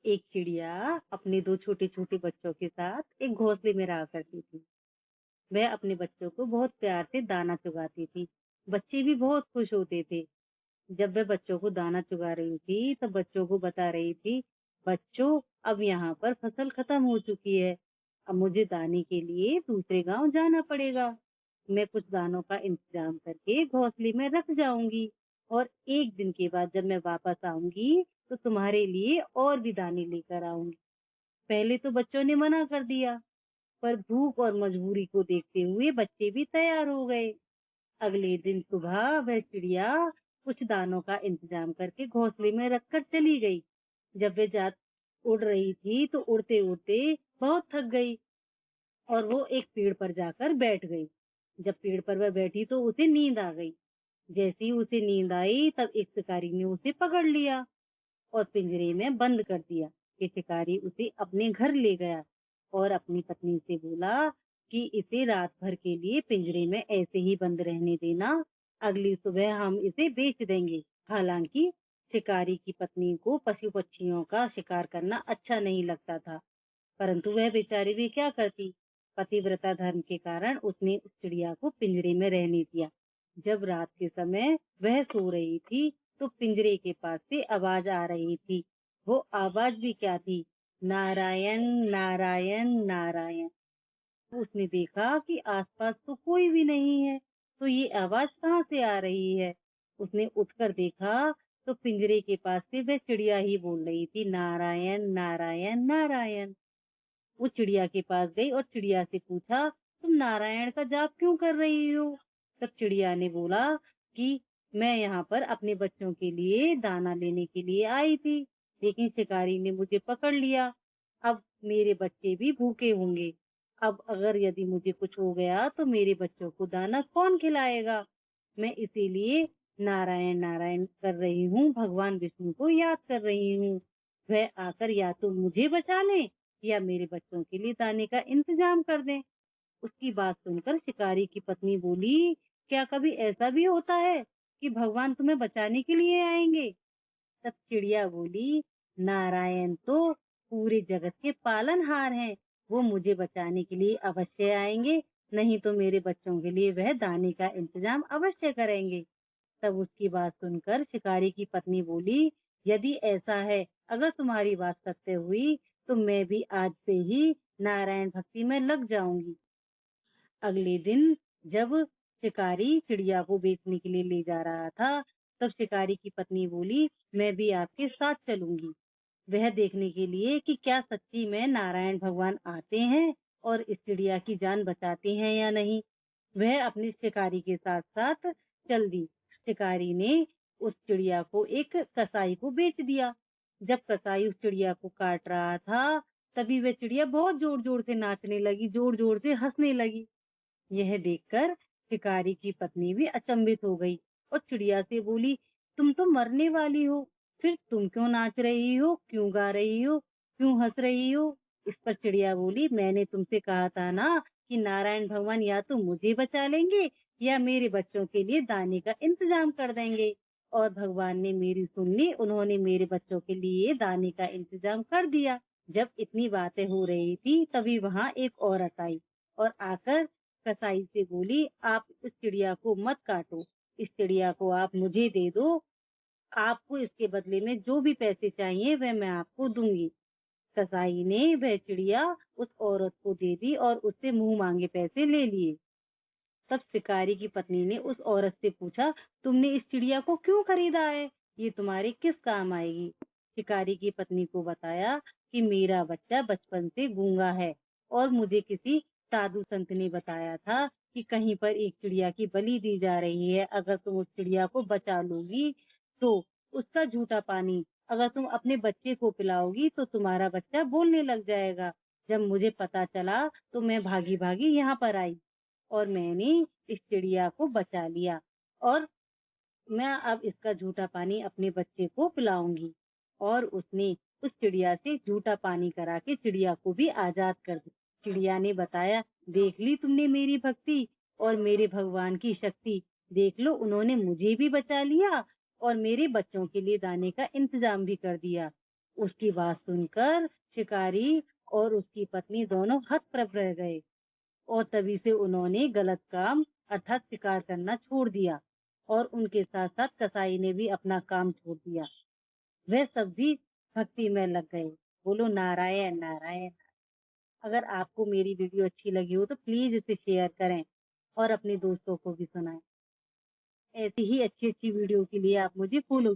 एक चिड़िया अपने दो छोटे छोटे बच्चों के साथ एक घोंसले में रहा करती थी। वह अपने बच्चों को बहुत प्यार से दाना चुगाती थी। बच्चे भी बहुत खुश होते थे। जब वह बच्चों को दाना चुगा रही थी तब बच्चों को बता रही थी, बच्चों अब यहाँ पर फसल खत्म हो चुकी है। अब मुझे दाने के लिए दूसरे गांव जाना पड़ेगा। मैं कुछ दानों का इंतजाम करके घोंसले में रख जाऊंगी और एक दिन के बाद जब मैं वापस आऊंगी तो तुम्हारे लिए और भी दाने लेकर आऊंगी। पहले तो बच्चों ने मना कर दिया, पर भूख और मजबूरी को देखते हुए बच्चे भी तैयार हो गए। अगले दिन सुबह वह चिड़िया कुछ दानों का इंतजाम करके घोंसले में रखकर चली गई। जब वह जा उड़ रही थी तो उड़ते उड़ते बहुत थक गई और वो एक पेड़ पर जाकर बैठ गई। जब पेड़ पर वह बैठी तो उसे नींद आ गई। जैसी उसे नींद आई तब एक शिकारी ने उसे पकड़ लिया और पिंजरे में बंद कर दिया। कि शिकारी उसे अपने घर ले गया और अपनी पत्नी से बोला कि इसे रात भर के लिए पिंजरे में ऐसे ही बंद रहने देना, अगली सुबह हम इसे बेच देंगे। हालांकि शिकारी की पत्नी को पशु पक्षियों का शिकार करना अच्छा नहीं लगता था, परंतु वह बेचारी भी क्या करती। पतिव्रता धर्म के कारण उसने उस चिड़िया को पिंजरे में रहने दिया। जब रात के समय वह सो रही थी तो पिंजरे के पास से आवाज आ रही थी। वो आवाज भी क्या थी, नारायण नारायण नारायण। उसने देखा कि आसपास तो कोई भी नहीं है, तो ये आवाज कहाँ से आ रही है। उसने उठकर देखा तो पिंजरे के पास से वह चिड़िया ही बोल रही थी, नारायण नारायण नारायण। वो चिड़िया के पास गई और चिड़िया से पूछा, तुम नारायण का जाप क्यों कर रही हो। तब चिड़िया ने बोला कि मैं यहाँ पर अपने बच्चों के लिए दाना लेने के लिए आई थी, लेकिन शिकारी ने मुझे पकड़ लिया। अब मेरे बच्चे भी भूखे होंगे। अब अगर यदि मुझे कुछ हो गया तो मेरे बच्चों को दाना कौन खिलाएगा। मैं इसीलिए नारायण नारायण कर रही हूँ, भगवान विष्णु को याद कर रही हूँ। वह आकर या तो मुझे बचा लें या मेरे बच्चों के लिए दाने का इंतजाम कर दें। उसकी बात सुनकर शिकारी की पत्नी बोली, क्या कभी ऐसा भी होता है कि भगवान तुम्हें बचाने के लिए आएंगे। तब चिड़िया बोली, नारायण तो पूरे जगत के पालनहार हैं, वो मुझे बचाने के लिए अवश्य आएंगे, नहीं तो मेरे बच्चों के लिए वह दाने का इंतजाम अवश्य करेंगे। तब उसकी बात सुनकर शिकारी की पत्नी बोली, यदि ऐसा है, अगर तुम्हारी बात सत्य हुई तो मैं भी आज से ही नारायण भक्ति में लग जाऊंगी। अगले दिन जब शिकारी चिड़िया को बेचने के लिए ले जा रहा था तब शिकारी की पत्नी बोली, मैं भी आपके साथ चलूंगी, वह देखने के लिए कि क्या सच्ची में नारायण भगवान आते हैं और इस चिड़िया की जान बचाते हैं या नहीं। वह अपनी शिकारी के साथ साथ चल दी। शिकारी ने उस चिड़िया को एक कसाई को बेच दिया। जब कसाई उस चिड़िया को काट रहा था तभी वह चिड़िया बहुत जोर जोर से नाचने लगी, जोर जोर से हंसने लगी। यह देखकर शिकारी की पत्नी भी अचंभित हो गई और चिड़िया से बोली, तुम तो मरने वाली हो, फिर तुम क्यों नाच रही हो, क्यों गा रही हो, क्यों हंस रही हो। इस पर चिड़िया बोली, मैंने तुमसे कहा था ना कि नारायण भगवान या तो मुझे बचा लेंगे या मेरे बच्चों के लिए दाने का इंतजाम कर देंगे। और भगवान ने मेरी सुन ली, उन्होंने मेरे बच्चों के लिए दाने का इंतजाम कर दिया। जब इतनी बातें हो रही थी तभी वहाँ एक औरत आई और आकर कसाई से बोली, आप इस चिड़िया को मत काटो, इस चिड़िया को आप मुझे दे दो, आपको इसके बदले में जो भी पैसे चाहिए वह मैं आपको दूंगी। कसाई ने वह चिड़िया उस औरत को दे दी और उससे मुंह मांगे पैसे ले लिए। तब शिकारी की पत्नी ने उस औरत से पूछा, तुमने इस चिड़िया को क्यों खरीदा है, ये तुम्हारे किस काम आएगी। शिकारी की पत्नी को बताया कि मेरा बच्चा बचपन से गूंगा है और मुझे किसी साधु संत ने बताया था कि कहीं पर एक चिड़िया की बलि दी जा रही है, अगर तुम उस चिड़िया को बचा लोगी तो उसका झूठा पानी अगर तुम अपने बच्चे को पिलाओगी तो तुम्हारा बच्चा बोलने लग जाएगा। जब मुझे पता चला तो मैं भागी भागी यहाँ पर आई और मैंने इस चिड़िया को बचा लिया और मैं अब इसका झूठा पानी अपने बच्चे को पिलाऊंगी। और उसने उस चिड़िया से झूठा पानी करा के चिड़िया को भी आजाद कर दिया। चिड़िया ने बताया, देख ली तुमने मेरी भक्ति और मेरे भगवान की शक्ति, देख लो उन्होंने मुझे भी बचा लिया और मेरे बच्चों के लिए दाने का इंतजाम भी कर दिया। उसकी बात सुनकर शिकारी और उसकी पत्नी दोनों हतप्रभ रह गए और तभी से उन्होंने गलत काम अर्थात शिकार करना छोड़ दिया और उनके साथ साथ कसाई ने भी अपना काम छोड़ दिया। वह सब भी भक्ति में लग गए। बोलो नारायण नारायण। अगर आपको मेरी वीडियो अच्छी लगी हो तो प्लीज इसे शेयर करें और अपने दोस्तों को भी सुनाएं। ऐसी ही अच्छी अच्छी वीडियो के लिए आप मुझे फॉलो